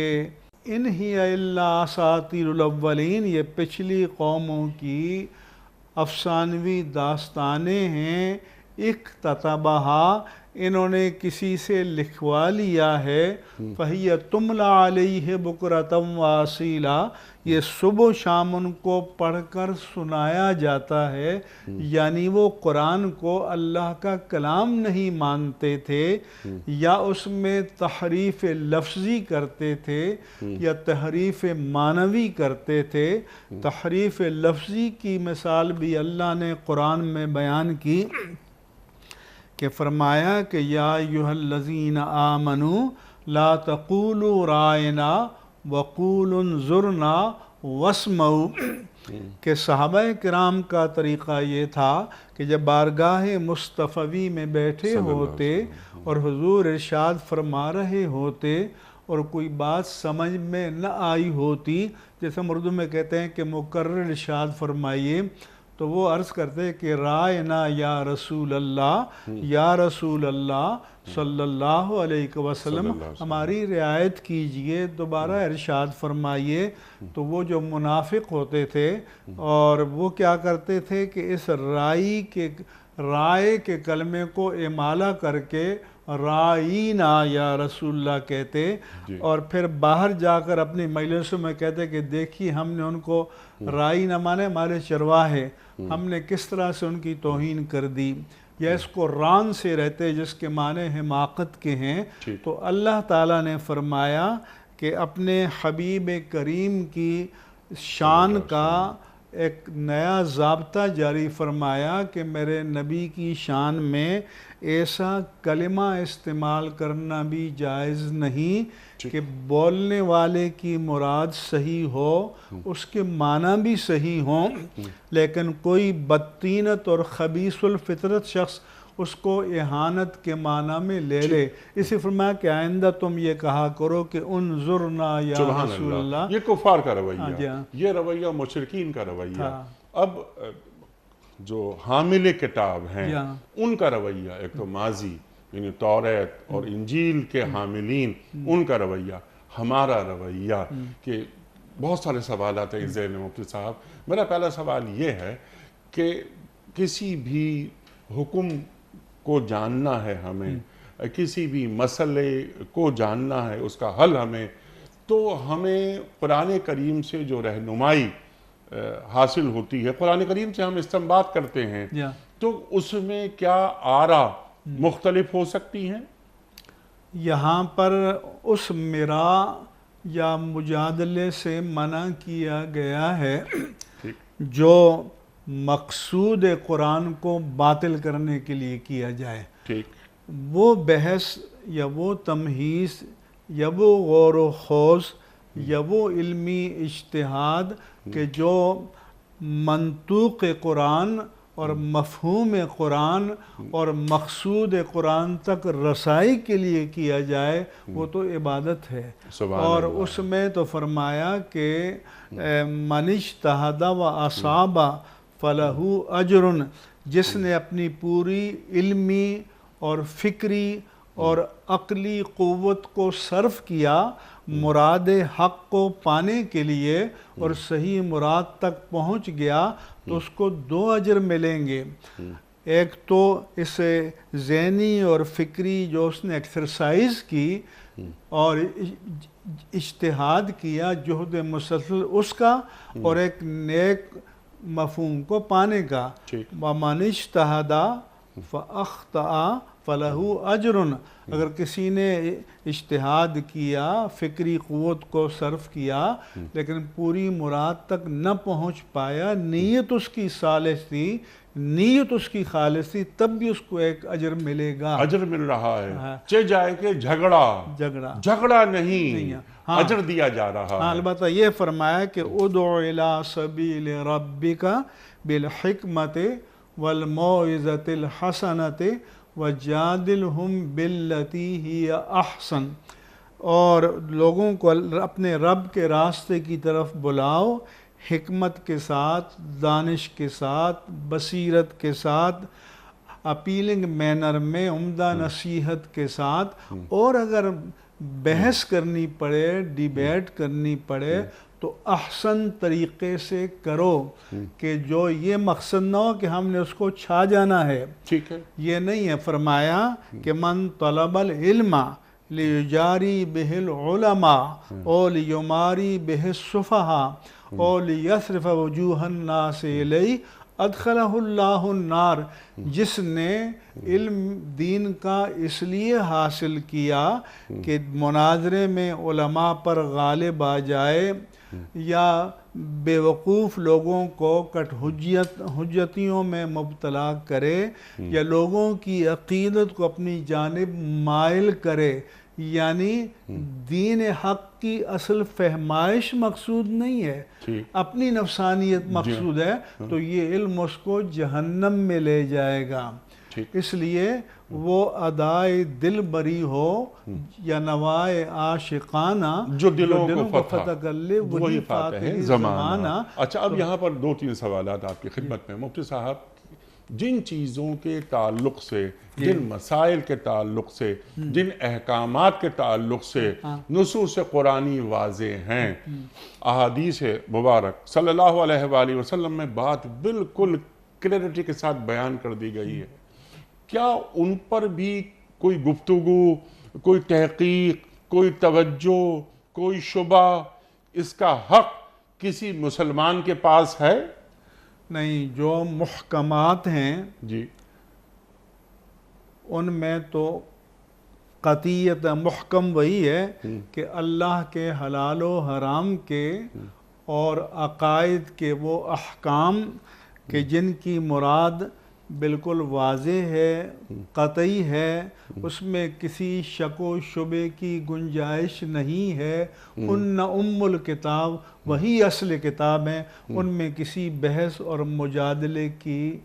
ان ہی الا اساطیر الاولین، یہ پچھلی قوموں کی افسانوی داستانیں ہیں، اقتتبہا، انہوں نے کسی سے لکھوا لیا ہے، فہی تملی علیہ بکرۃ واصیلا، یہ صبح و شام ان کو پڑھ کر سنایا جاتا ہے، یعنی وہ قرآن کو اللہ کا کلام نہیں مانتے تھے، یا اس میں تحریف لفظی کرتے تھے یا تحریف معنوی کرتے تھے۔ تحریف لفظی کی مثال بھی اللہ نے قرآن میں بیان کی کہ فرمایا کہ یا ایھا الذین آمنوا لا تقولوا رائنا وقولوا انظرنا واسمعوا، کہ صحابہ کرام کا طریقہ یہ تھا کہ جب بارگاہ مصطفی میں بیٹھے ہوتے اور حضور ارشاد فرما رہے ہوتے اور کوئی بات سمجھ میں نہ آئی ہوتی، جیسے ہم اردو میں کہتے ہیں کہ مکرر ارشاد فرمائیے، تو وہ عرض کرتے کہ رائنا یا رسول اللہ، یا رسول اللہ صلی اللہ علیہ وسلم، ہماری رعایت کیجئے، دوبارہ ارشاد فرمائیے۔ تو وہ جو منافق ہوتے تھے اور وہ کیا کرتے تھے کہ اس رائے کے کلمے کو امالہ کر کے رائینا یا رسول اللہ کہتے، اور پھر باہر جا کر اپنی مجلسوں میں کہتے کہ دیکھیے ہم نے ان کو رائینا مانے ہمارے چرواہے، ہم نے کس طرح سے ان کی توہین کر دی، یا اس کو ران سے رہتے جس کے معنی حماقت کے ہیں۔ تو اللہ تعالیٰ نے فرمایا کہ اپنے حبیب کریم کی شان کا ایک نیا ضابطہ جاری فرمایا کہ میرے نبی کی شان میں ایسا کلمہ استعمال کرنا بھی جائز نہیں کہ بولنے والے کی مراد صحیح ہو، اس کے معنی بھی صحیح ہوں، لیکن کوئی بدطینت اور خبیث الفطرت شخص اس کو اہانت کے معنی میں لے لے۔ اسی فرمایا کہ آئندہ تم یہ کہا کرو کہ انظرنا یا رسول اللہ۔ یہ کفار کا رویہ، یہ رویہ مشرکین کا رویہ۔ اب جو حامل کتاب ہیں ان کا رویہ، ایک تو ماضی یعنی توریت اور انجیل کے حاملین، ان کا رویہ، ہمارا رویہ، کہ بہت سارے سوالات ہیں ذہن میں مفتی صاحب۔ میرا پہلا سوال یہ ہے کہ کسی بھی حکم کو جاننا ہے ہمیں، کسی بھی مسئلے کو جاننا ہے، اس کا حل ہمیں، تو ہمیں قرآن کریم سے جو رہنمائی حاصل ہوتی ہے، قرآن کریم سے ہم استنباط کرتے ہیں، تو اس میں کیا آرا مختلف ہو سکتی ہیں؟ یہاں پر اس مراء یا مجادلے سے منع کیا گیا ہے جو مقصود قرآن کو باطل کرنے کے لیے کیا جائے۔ وہ بحث یا وہ تمہیز یا وہ غور و خوض یا وہ علمی اجتہاد کہ جو منطوق قرآن اور مفہوم قرآن اور مقصود قرآن تک رسائی کے لیے کیا جائے، وہ تو عبادت ہے۔ اور اس میں تو فرمایا کہ من اجتہد و اصاب فلہ اجر، جس نے اپنی پوری علمی اور فکری اور عقلی قوت کو صرف کیا مراد حق کو پانے کے لیے اور صحیح مراد تک پہنچ گیا، تو اس کو 2 اجر ملیں گے۔ ایک تو اس ذہنی اور فکری جو اس نے ایکسرسائز کی اور اجتہاد کیا، جہد مسلسل اس کا، اور ایک نیک مفہوم کو پانے کا۔ وَمَنِ اجْتَهَدَ فَأَخْطَأَ فَلَهُ أَجْرٌ، اگر کسی نے اجتہاد کیا، فکری قوت کو صرف کیا، لیکن پوری مراد تک نہ پہنچ پایا، نیت اس کی صالح تھی، نیت اس کی خالص تھی، تب بھی اس کو ایک اجر ملے گا۔ اجر مل رہا ہے، چہ جائے کہ جھگڑا نہیں، اجر دیا جا رہا ہے۔ البتہ یہ فرمایا کہ ادعو الی سبیل ربک بالحکمت والموعظۃ الحسنۃ وجادلہم باللتی ہی احسن، اور لوگوں کو اپنے رب کے راستے کی طرف بلاؤ، حکمت کے ساتھ، دانش کے ساتھ، بصیرت کے ساتھ، اپیلنگ مینر میں، عمدہ نصیحت کے ساتھ، اور اگر بحث کرنی پڑے، ڈیبیٹ کرنی پڑے تو احسن طریقے سے کرو کہ جو یہ مقصد نہ ہو کہ ہم نے اس کو چھا جانا ہے، ٹھیک ہے، یہ نہیں ہے۔ فرمایا کہ من طلب العلم لیجاری بہ العلماء او لیماری بہ السفہاء او لیصرف وجوہ الناس الیہ ادخلہ اللہ النار۔ جس نے علم دین کا اس لیے حاصل کیا کہ مناظرے میں علماء پر غالب آ جائے یا بیوقوف لوگوں کو کٹ حجتیوں میں مبتلا کرے یا لوگوں کی عقیدت کو اپنی جانب مائل کرے، یعنی دین حق کی اصل فہمائش مقصود نہیں ہے، اپنی نفسانیت مقصود ہے، تو یہ علم اس کو جہنم میں لے جائے گا۔ اس لیے وہ ادائے دل بری ہو یا نوائے عاشقانہ جو دلوں کو فتح کر لے وہی فاتح زمانہ۔ اچھا، اب یہاں پر 2-3 سوالات آپ کی خدمت میں۔ مفتی صاحب، جن چیزوں کے تعلق سے، جن مسائل کے تعلق سے، جن احکامات کے تعلق سے نصوص قرآنی واضح ہیں، احادیث مبارک صلی اللہ علیہ وآلہ وسلم میں بات بالکل کلیئرٹی کے ساتھ بیان کر دی گئی ہے، کیا ان پر بھی کوئی گفتگو، کوئی تحقیق، کوئی توجہ، کوئی شبہ، اس کا حق کسی مسلمان کے پاس ہے؟ نہیں، جو محکمات ہیں جی، ان میں تو قطعیت محکم وہی ہے کہ اللہ کے حلال و حرام کے اور عقائد کے وہ احکام کہ جن کی مراد بالکل واضح ہے، قطعی ہے، اس میں کسی شک و شبے کی گنجائش نہیں ہے، ان ام الکتاب، وہی اصل کتاب ہیں، ان میں کسی بحث اور مجادلے کی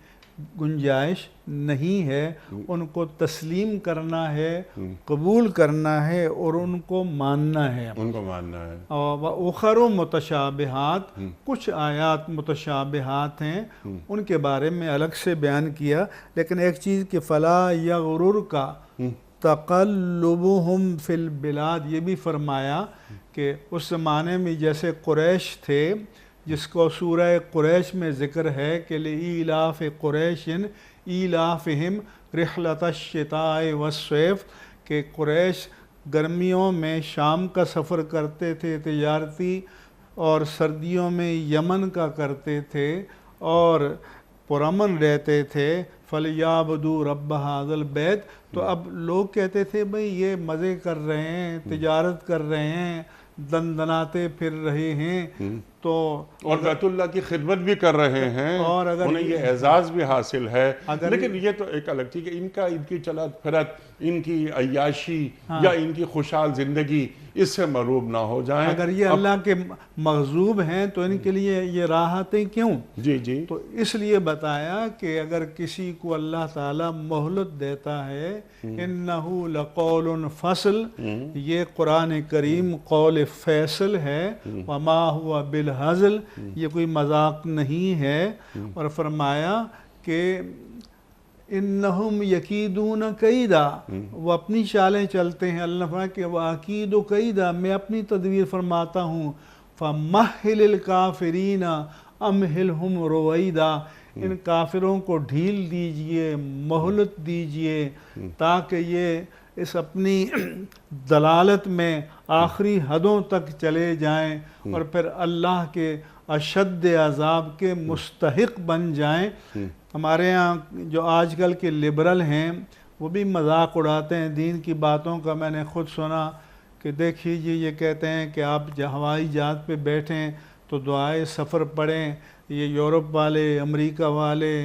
گنجائش نہیں ہے، ان کو تسلیم کرنا ہے، قبول کرنا ہے اور ان کو ماننا ہے۔ اور اخر متشابہات، کچھ آیات متشابہات ہیں، ان کے بارے میں الگ سے بیان کیا، لیکن ایک چیز کہ فلا یغررک تقلبہم فی البلاد، یہ بھی فرمایا کہ اس زمانے میں جیسے قریش تھے، جس کو سورہ قریش میں ذکر ہے کہ لإیلاف قریش ایلافہم رحلۃ الشتاء والصیف، کہ قریش گرمیوں میں شام کا سفر کرتے تھے تجارتی، اور سردیوں میں یمن کا کرتے تھے اور پرامن رہتے تھے۔ فَلْيَعْبُدُوا رَبَّ هَذَا الْبَيْتِ، تو اب لوگ کہتے تھے بھئی یہ مزے کر رہے ہیں، تجارت کر رہے ہیں، دندناتے پھر رہے ہیں، تو اور بیت اللہ کی خدمت بھی کر رہے ہیں، اور اگر انہیں یہ اعزاز بھی حاصل ہے، لیکن یہ تو ایک الگ تھی کہ ان کی چلت پھرت، ان کی عیاشی یا ان کی خوشحال زندگی اس سے مروب نہ ہو جائیں۔ اگر یہ اللہ کے مغضوب ہیں تو ان کے لیے یہ راحتیں کیوں؟ جی جی، تو اس لیے بتایا کہ اگر کسی کو اللہ تعالیٰ مہلت دیتا ہے، انہو لقول فصل، یہ قرآن کریم قول فیصل ہے، وما ہوا بالہزل، یہ کوئی مذاق نہیں ہے، اور فرمایا کہ انہم یکیدون کیدا، وہ اپنی چالیں چلتے ہیں، اللہ فرمایا کہ وَأَكِيدُ کیدا، میں اپنی تدبیر فرماتا ہوں، فَمَحِّلِ الْكَافِرِينَ أَمْهِلْهُمْ رُوَيْدًا، ان کافروں کو ڈھیل دیجئے، مہلت دیجئے، تاکہ یہ اس اپنی دلالت میں آخری حدوں تک چلے جائیں اور پھر اللہ کے اشد عذاب کے مستحق بن جائیں۔ ہمارے ہاں جو آج کل کے لبرل ہیں وہ بھی مذاق اڑاتے ہیں دین کی باتوں کا۔ میں نے خود سنا کہ دیکھیے یہ کہتے ہیں کہ آپ ہوائی جہاز پہ بیٹھیں تو دعائے سفر پڑھیں، یہ یورپ والے، امریکہ والے،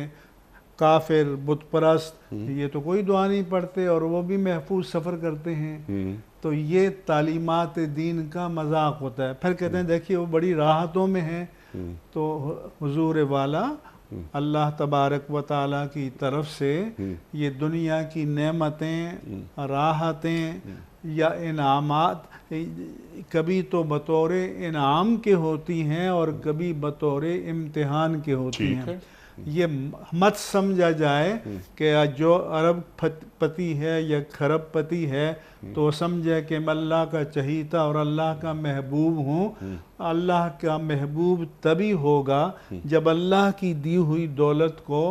کافر، بت پرست، یہ تو کوئی دعا نہیں پڑھتے اور وہ بھی محفوظ سفر کرتے ہیں۔ تو یہ تعلیمات دین کا مذاق ہوتا ہے۔ پھر کہتے ہیں دیکھیے وہ بڑی راحتوں میں ہیں، تو حضور والا اللہ تبارک و تعالیٰ کی طرف سے یہ دنیا کی نعمتیں، راحتیں یا انعامات کبھی تو بطور انعام کے ہوتی ہیں اور کبھی بطور امتحان کے ہوتی ہیں۔ یہ مت سمجھا جائے کہ جو ارب پتی ہے یا کھرب پتی ہے تو وہ سمجھے کہ میں اللہ کا چہیتا اور اللہ کا محبوب ہوں. اللہ کا محبوب تبھی ہوگا جب اللہ کی دی ہوئی دولت کو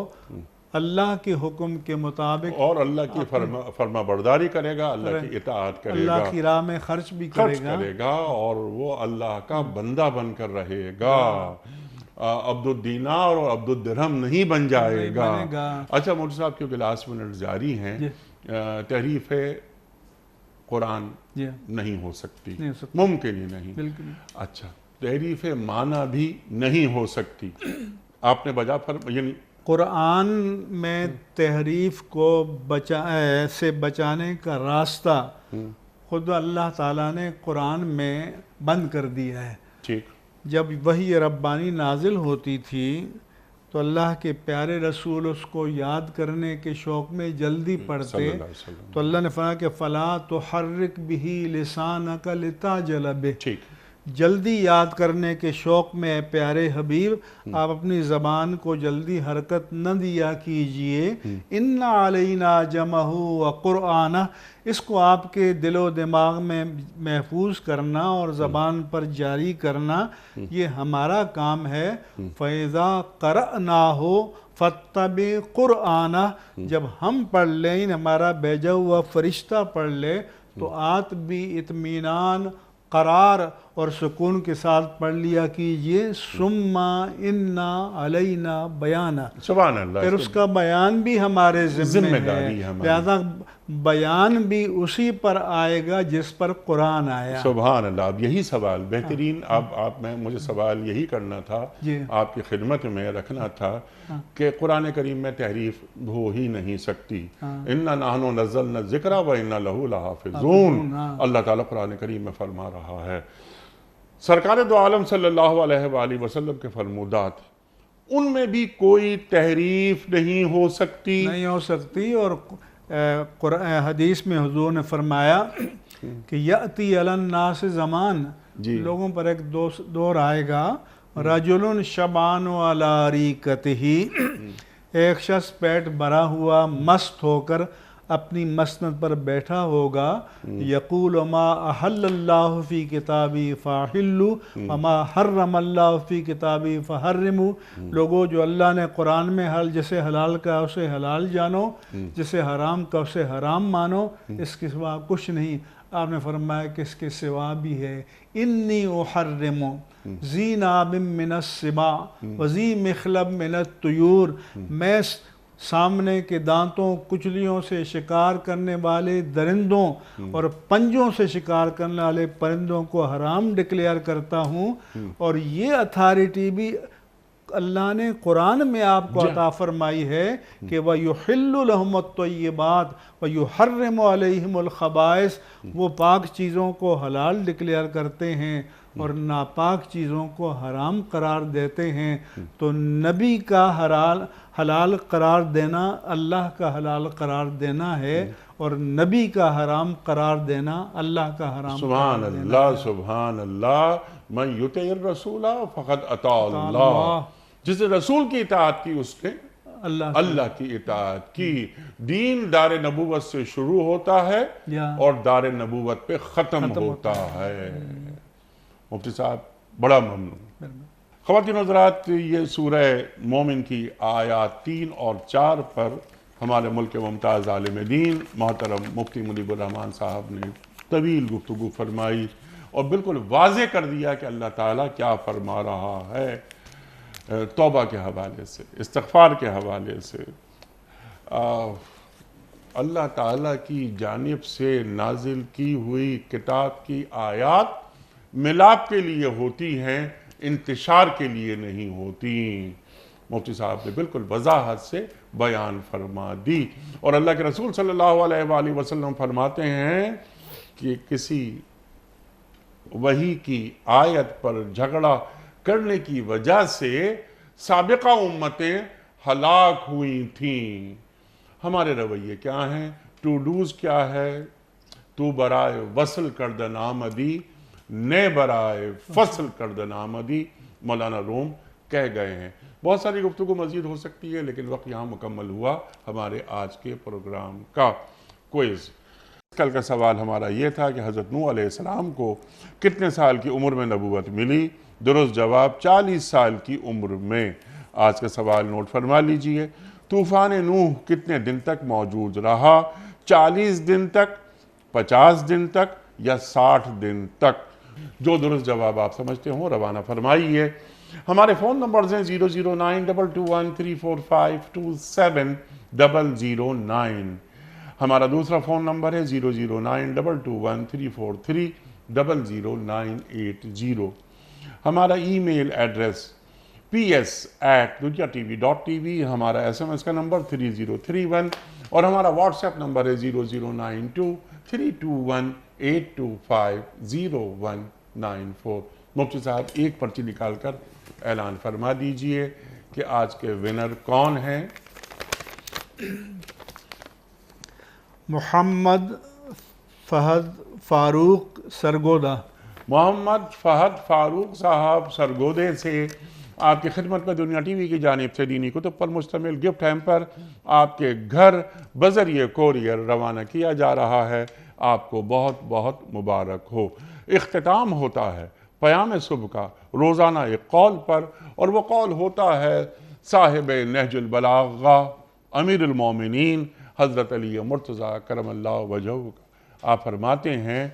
اللہ کے حکم کے مطابق اور اللہ کی فرما برداری کرے گا، اللہ کی اطاعت کرے گا، اللہ کی راہ میں خرچ بھی کرے گا اور وہ اللہ کا بندہ بن کر رہے گا. عبد الدینار اور عبد الدرہم نہیں بن جائے گا. اچھا مولوی صاحب کیونکہ لاسٹ منٹ جاری ہیں، تحریف قرآن نہیں ہو سکتی، ممکن ہی نہیں. اچھا تحریف معنی بھی نہیں ہو سکتی. آپ نے یعنی قرآن میں تحریف کو سے بچانے کا راستہ خود اللہ تعالیٰ نے قرآن میں بند کر دیا ہے. ٹھیک. جب وحی ربانی نازل ہوتی تھی تو اللہ کے پیارے رسول اس کو یاد کرنے کے شوق میں جلدی پڑھتے تو اللہ نے فرمایا کہ فَلَا تُحَرِّكْ بِهِ لِسَانَكَ لِتَعْجَلَ بِهِ. ٹھیک. جلدی یاد کرنے کے شوق میں پیارے حبیب آپ اپنی زبان کو جلدی حرکت نہ دیا کیجئے. اِنَّ عَلَيْنَا جَمَعُهُ وَقُرْآنَهُ. اس کو آپ کے دل و دماغ میں محفوظ کرنا اور زبان پر جاری کرنا یہ ہمارا کام ہے. فَإِذَا قَرَأْنَاهُ فَاتَّبِعْ قُرْآنَهُ. جب ہم پڑھ لیں ہمارا بھیجا ہوا فرشتہ پڑھ لے تو آپ بھی اطمینان، قرار اور سکون کے ساتھ پڑھ لیا کیجئے. ثُمَّ إِنَّا عَلَيْنَا بَيَانَهُ. سبحان اللہ. پھر اس کا بیان بھی ہمارے ذمہ داری ہے. لہذا بیان بھی اسی پر آئے گا جس پر قرآن آیا. سبحان اللہ. اب یہی سوال بہترین مجھے سوال یہی کرنا تھا، آپ کی خدمت میں رکھنا تھا کہ قرآن کریم میں تحریف ہو ہی نہیں سکتی. اِنَّا نَحْنُ نَزَّلْنَا الذِّكْرَ وَإِنَّا لَهُ لَحَافِظُونَ. اللہ تعالیٰ قرآن کریم میں فرما رہا ہے. سرکار دو عالم صلی اللہ علیہ وآلہ وسلم کے فرمودات ان میں بھی کوئی تحریف نہیں ہو سکتی. اور حدیث میں حضور نے فرمایا کہ یأتی علی الناس زمان، لوگوں پر ایک دور آئے گا، رجل شبان علی ریکتہ، ایک شخص پیٹ بھرا ہوا مست ہو کر اپنی مسند پر بیٹھا ہوگا. یقول ما احل اللہ فی کتابی فاحلوا وما حرم اللہ فی کتابی فحرموا. لوگوں جو اللہ نے قرآن میں جسے حلال کا اسے حلال جانو، جسے حرام کا اسے حرام مانو، اس کے سوا کچھ نہیں. آپ نے فرمایا کہ اس کے سوا بھی ہے. انی احرم ذی ناب من السباع وذی مخلب من الطیور. میں سامنے کے دانتوں کچلیوں سے شکار کرنے والے درندوں اور پنجوں سے شکار کرنے والے پرندوں کو حرام ڈکلیئر کرتا ہوں. اور یہ اتھارٹی بھی اللہ نے قرآن میں آپ کو عطا فرمائی ہے کہ وَيُحِلُّ لَهُمُ الطَّيِّبَاتِ وَيُحَرِّمُ عَلَيْهِمُ الْخَبَائِثِ. وہ پاک چیزوں کو حلال ڈکلیئر کرتے ہیں اور ناپاک چیزوں کو حرام قرار دیتے ہیں. تو نبی کا حلال قرار دینا اللہ کا حلال قرار دینا ہے اور نبی کا حرام قرار دینا اللہ کا حرام سبحان اللہ. سبحان اللہ. من یطع الرسول فقد اطاع اللہ. جس نے رسول کی اطاعت کی اس نے اللہ کی اطاعت کی. دین دار نبوت سے شروع ہوتا ہے اور دار نبوت پہ ختم ہوتا ہے. مفتی صاحب بڑا ممنون. خواتین و حضرات، یہ سورہ مومن کی آیات 3 اور 4 پر ہمارے ملک کے ممتاز عالم دین محترم مفتی منیب الرحمن صاحب نے طویل گفتگو فرمائی اور بالکل واضح کر دیا کہ اللہ تعالیٰ کیا فرما رہا ہے. توبہ کے حوالے سے، استغفار کے حوالے سے، اللہ تعالیٰ کی جانب سے نازل کی ہوئی کتاب کی آیات ملاپ کے لیے ہوتی ہیں، انتشار کے لیے نہیں ہوتی. مفتی صاحب نے بالکل وضاحت سے بیان فرما دی. اور اللہ کے رسول صلی اللہ علیہ وآلہ وسلم فرماتے ہیں کہ کسی وحی کی آیت پر جھگڑا کرنے کی وجہ سے سابقہ امتیں ہلاک ہوئی تھیں. ہمارے رویے کیا ہیں؟ ٹو ڈوز کیا ہے؟ تو برائے وصل کردن آمدی، نے برائے فصل کردن آمدی. مولانا روم کہہ گئے ہیں۔ بہت ساری گفتگو مزید ہو سکتی ہے، لیکن وقت یہاں مکمل ہوا ہمارے آج کے پروگرام کا۔ کوئز کل کا سوال ہمارا یہ تھا کہ حضرت نوح علیہ السلام کو کتنے سال کی عمر میں نبوت ملی؟ درست جواب 40 سال کی عمر میں۔ آج کا سوال نوٹ فرما لیجئے، طوفان نوح کتنے دن تک موجود رہا؟ 40 دن تک، 50 دن تک یا 60 دن تک؟ جو درست جواب آپ سمجھتے ہوں روانہ فرمائیے۔ ہمارے فون نمبرز ہیں 00922134527 ہمارا دوسرا فون نمبر ہے 0092234300980۔ ہمارا ای میل ایڈریس ps@duniatv.tv، ہمارا SMS کا نمبر 3031 اور ہمارا واٹس ایپ نمبر ہے 009232182509194۔ مفتی صاحب ایک پرچی نکال کر اعلان فرما دیجئے کہ آج کے ونر کون ہیں؟ محمد فہد فاروق سرگودا۔ محمد فہد فاروق صاحب سرگودے سے آپ کی خدمت میں دنیا ٹی وی کی جانب سے دینی کتب پر مشتمل گفٹ ہیمپر آپ کے گھر بذریعہ کوریئر روانہ کیا جا رہا ہے۔ آپ کو بہت بہت مبارک ہو۔ اختتام ہوتا ہے پیام صبح کا روزانہ ایک قول پر، اور وہ قول ہوتا ہے صاحب نہج البلاغہ امیر المومنین حضرت علی مرتضیٰ کرم اللہ وجہہ کا۔ آپ فرماتے ہیں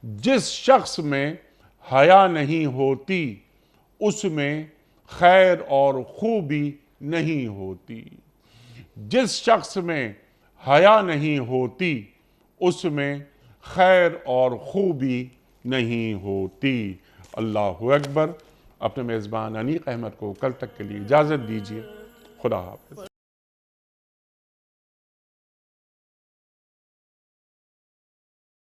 جس شخص میں حیا نہیں ہوتی اس میں خیر اور خوبی نہیں ہوتی۔ جس شخص میں حیا نہیں ہوتی اس میں خیر اور خوبی نہیں ہوتی۔ اللہ اکبر۔ اپنے میزبان انیق احمد کو کل تک کے لیے اجازت دیجیے۔ خدا حافظ۔